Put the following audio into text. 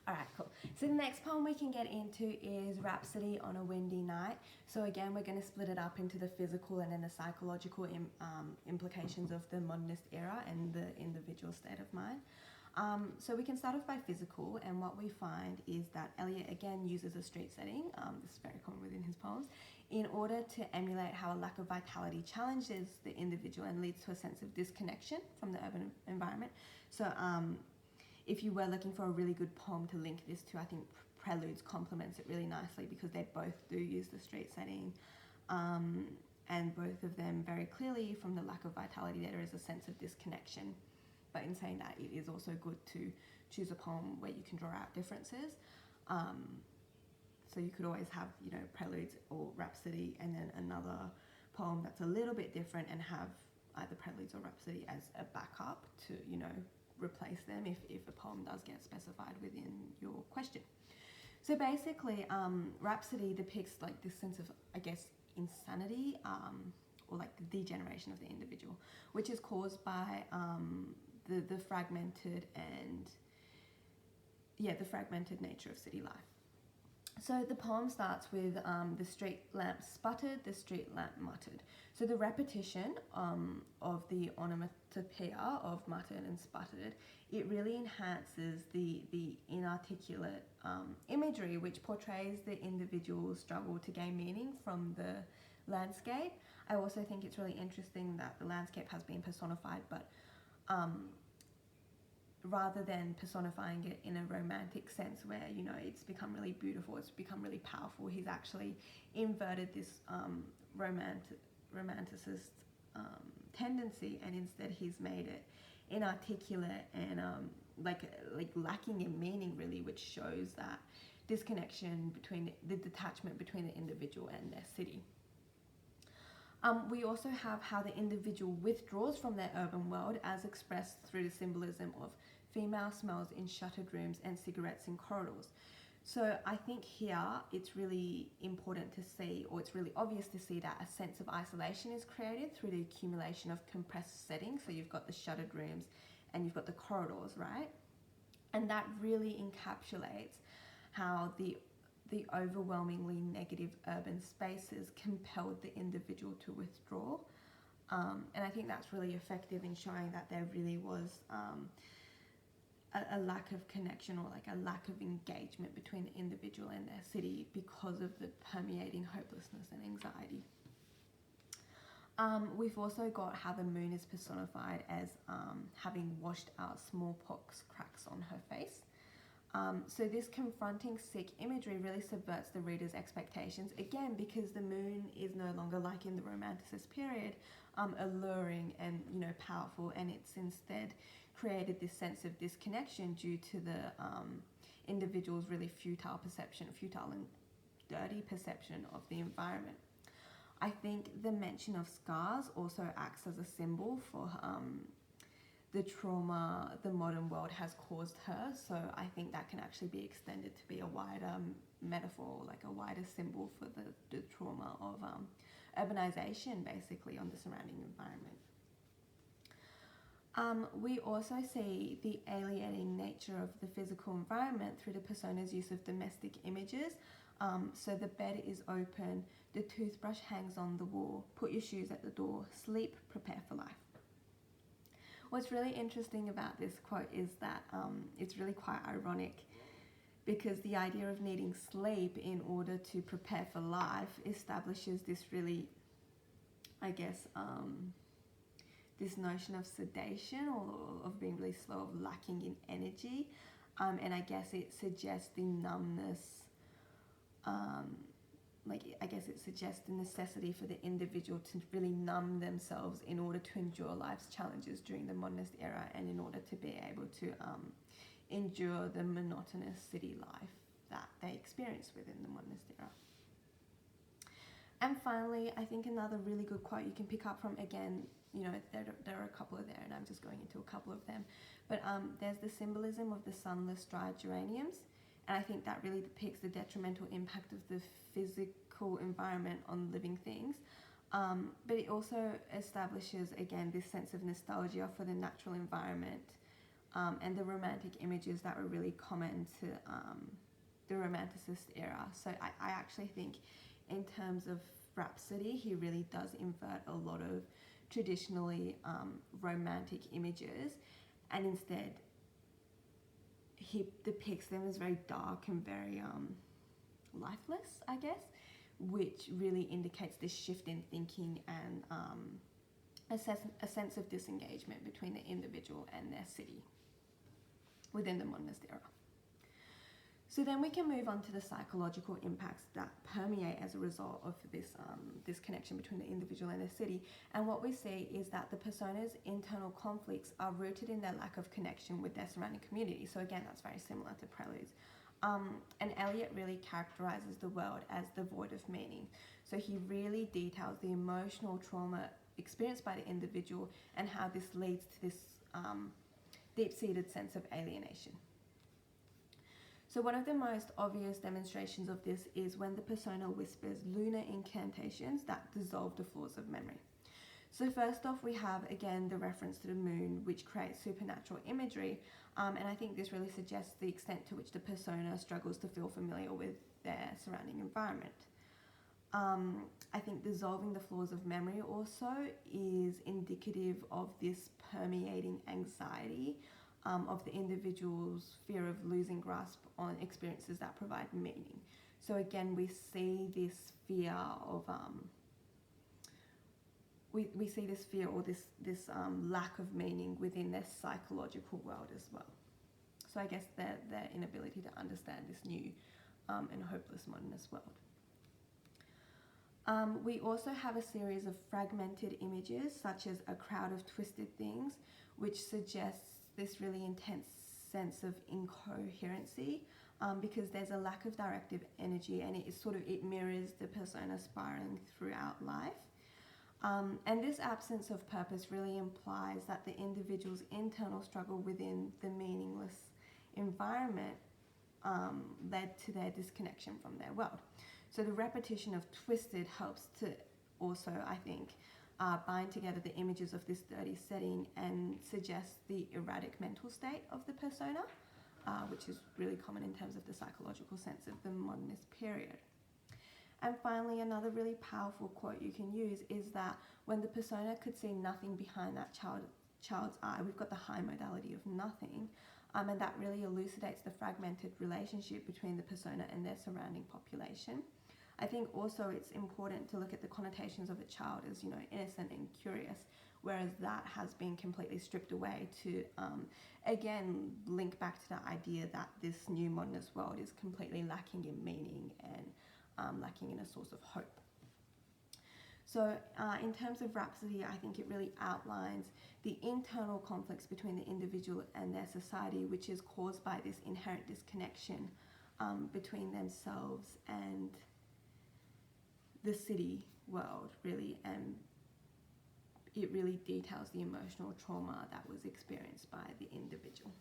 Alright, cool. So the next poem we can get into is Rhapsody on a Windy Night. So again, we're going to split it up into the physical and then the psychological implications of the modernist era and the individual state of mind. So we can start off by physical, and what we find is that Eliot again uses a street setting, this is very common within his poems, in order to emulate how a lack of vitality challenges the individual and leads to a sense of disconnection from the urban environment. So if you were looking for a really good poem to link this to, I think Preludes complements it really nicely because they both do use the street setting, and both of them very clearly, from the lack of vitality, there is a sense of disconnection. But in saying that, it is also good to choose a poem where you can draw out differences. So you could always have, Preludes or Rhapsody and then another poem that's a little bit different and have either Preludes or Rhapsody as a backup to, replace them if a poem does get specified within your question. So basically, Rhapsody depicts like this sense of, I guess, insanity, or like the degeneration of the individual, which is caused by the fragmented nature of city life. So the poem starts with the street lamp sputtered, the street lamp muttered. So the repetition of the onomatopoeia of muttered and sputtered, it really enhances the inarticulate imagery, which portrays the individual's struggle to gain meaning from the landscape. I also think it's really interesting that the landscape has been personified, but rather than personifying it in a romantic sense where, it's become really beautiful, it's become really powerful, he's actually inverted this romanticist tendency, and instead he's made it inarticulate and like lacking in meaning, really, which shows that disconnection between the detachment between the individual and their city. We also have how the individual withdraws from their urban world as expressed through the symbolism of female smells in shuttered rooms and cigarettes in corridors. So I think here it's really important to see, or it's really obvious to see, that a sense of isolation is created through the accumulation of compressed settings. So you've got the shuttered rooms and you've got the corridors, right? And that really encapsulates how the overwhelmingly negative urban spaces compelled the individual to withdraw. And I think that's really effective in showing that there really was a lack of connection, or like a lack of engagement between the individual and their city because of the permeating hopelessness and anxiety. We've also got how the moon is personified as having washed out smallpox cracks on her face. So this confronting sick imagery really subverts the reader's expectations, again because the moon is no longer, like in the Romanticist period, alluring and powerful, and it's instead created this sense of disconnection due to the individual's really futile and dirty perception of the environment. I think the mention of scars also acts as a symbol for the trauma the modern world has caused her. So I think that can actually be extended to be a wider metaphor, like a wider symbol for the trauma of urbanization, basically, on the surrounding environment. We also see the alienating nature of the physical environment through the persona's use of domestic images. So the bed is open, the toothbrush hangs on the wall, put your shoes at the door, sleep, prepare for life. What's really interesting about this quote is that it's really quite ironic, because the idea of needing sleep in order to prepare for life establishes this really, I guess, this notion of sedation, or of being really slow, of lacking in energy. And I guess it suggests the numbness, it suggests the necessity for the individual to really numb themselves in order to endure life's challenges during the modernist era, and in order to be able to endure the monotonous city life that they experienced within the modernist era. And finally, I think another really good quote you can pick up from, again, there are a couple of there, and I'm just going into a couple of them, but there's the symbolism of the sunless dry geraniums, and I think that really depicts the detrimental impact of the physical environment on living things, but it also establishes, again, this sense of nostalgia for the natural environment and the romantic images that were really common to the Romanticist era. So I actually think in terms of Rhapsody, he really does invert a lot of traditionally romantic images, and instead he depicts them as very dark and very lifeless, I guess, which really indicates this shift in thinking and a sense of disengagement between the individual and their city within the modernist era. So then we can move on to the psychological impacts that permeate as a result of this connection between the individual and the city. And what we see is that the persona's internal conflicts are rooted in their lack of connection with their surrounding community. So again, that's very similar to Preludes. And Eliot really characterizes the world as the void of meaning. So he really details the emotional trauma experienced by the individual and how this leads to this deep-seated sense of alienation. So one of the most obvious demonstrations of this is when the persona whispers lunar incantations that dissolve the flaws of memory. So first off, we have again the reference to the moon, which creates supernatural imagery, and I think this really suggests the extent to which the persona struggles to feel familiar with their surrounding environment. I think dissolving the flaws of memory also is indicative of this permeating anxiety of the individual's fear of losing grasp on experiences that provide meaning. So again, we see this fear of we see this fear or this lack of meaning within their psychological world as well. So I guess their inability to understand this new and hopeless modernist world. We also have a series of fragmented images, such as a crowd of twisted things, which suggests this really intense sense of incoherency, because there's a lack of directive energy, and it mirrors the persona spiraling throughout life. And this absence of purpose really implies that the individual's internal struggle within the meaningless environment led to their disconnection from their world. So the repetition of twisted helps to also, I think, bind together the images of this dirty setting and suggests the erratic mental state of the persona, which is really common in terms of the psychological sense of the modernist period. And finally, another really powerful quote you can use is that when the persona could see nothing behind that child's eye, we've got the high modality of nothing, and that really elucidates the fragmented relationship between the persona and their surrounding population. I think also it's important to look at the connotations of a child as, innocent and curious, whereas that has been completely stripped away to, again, link back to the idea that this new modernist world is completely lacking in meaning and lacking in a source of hope. So in terms of Rhapsody, I think it really outlines the internal conflicts between the individual and their society, which is caused by this inherent disconnection between themselves and the city world, really, and it really details the emotional trauma that was experienced by the individual.